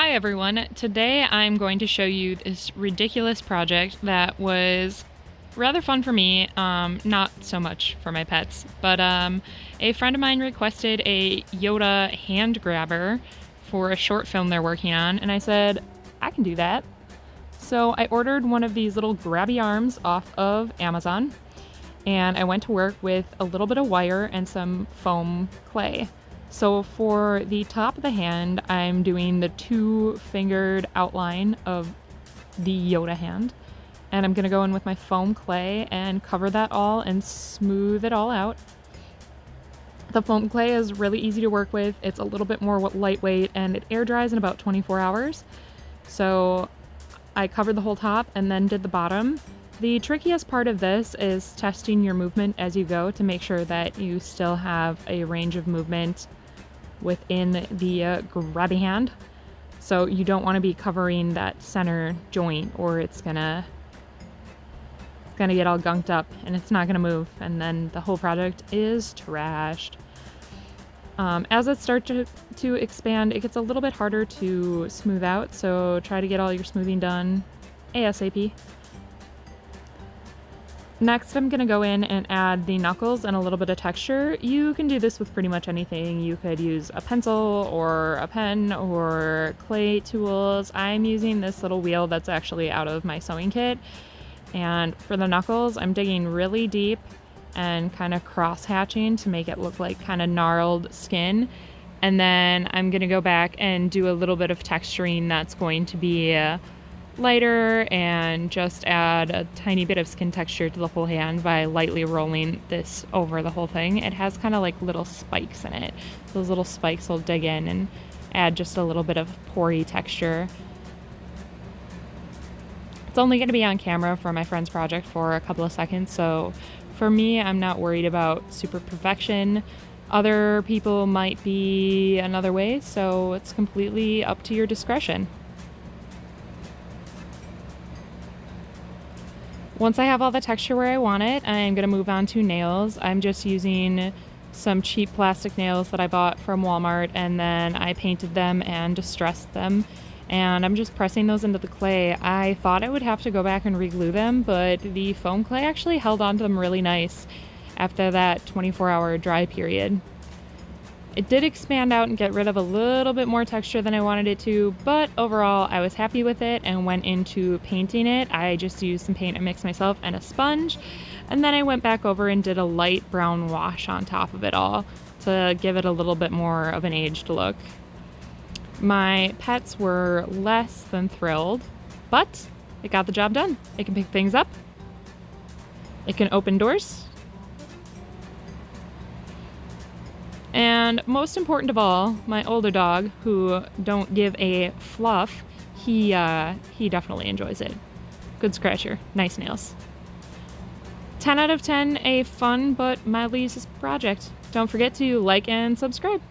Hi everyone, today I'm going to show you this ridiculous project that was rather fun for me, not so much for my pets, but a friend of mine requested a Yoda hand grabber for a short film they're working on, and I said, I can do that. So I ordered one of these little grabby arms off of Amazon, and I went to work with a little bit of wire and some foam clay. So for the top of the hand, I'm doing the two-fingered outline of the Yoda hand. And I'm gonna go in with my foam clay and cover that all and smooth it all out. The foam clay is really easy to work with. It's a little bit more lightweight and it air dries in about 24 hours. So I covered the whole top and then did the bottom. The trickiest part of this is testing your movement as you go to make sure that you still have a range of movement within the grabby hand. So you don't want to be covering that center joint or it's gonna get all gunked up and it's not gonna move, and then the whole project is trashed. As it starts to expand, it gets a little bit harder to smooth out, so try to get all your smoothing done ASAP. Next, I'm going to go in and add the knuckles and a little bit of texture. You can do this with pretty much anything. You could use a pencil or a pen or clay tools. I'm using this little wheel that's actually out of my sewing kit. And for the knuckles, I'm digging really deep and kind of cross-hatching to make it look like kind of gnarled skin. And then I'm going to go back and do a little bit of texturing that's going to be lighter and just add a tiny bit of skin texture to the whole hand by lightly rolling this over the whole thing. It has kind of like little spikes in it. Those little spikes will dig in and add just a little bit of pory texture. It's only going to be on camera for my friend's project for a couple of seconds, so for me, I'm not worried about super perfection. Other people might be another way, so it's completely up to your discretion. Once I have all the texture where I want it, I'm going to move on to nails. I'm just using some cheap plastic nails that I bought from Walmart, and then I painted them and distressed them. And I'm just pressing those into the clay. I thought I would have to go back and re-glue them, but the foam clay actually held onto them really nice after that 24-hour dry period. It did expand out and get rid of a little bit more texture than I wanted it to, but overall I was happy with it and went into painting it. I just used some paint I mixed myself and a sponge, and then I went back over and did a light brown wash on top of it all to give it a little bit more of an aged look. My pets were less than thrilled, but it got the job done. It can pick things up, it can open doors, and most important of all, my older dog, who don't give a fluff, he definitely enjoys it. Good scratcher, nice nails. 10 out of 10, a fun but mildly useless project. Don't forget to like and subscribe.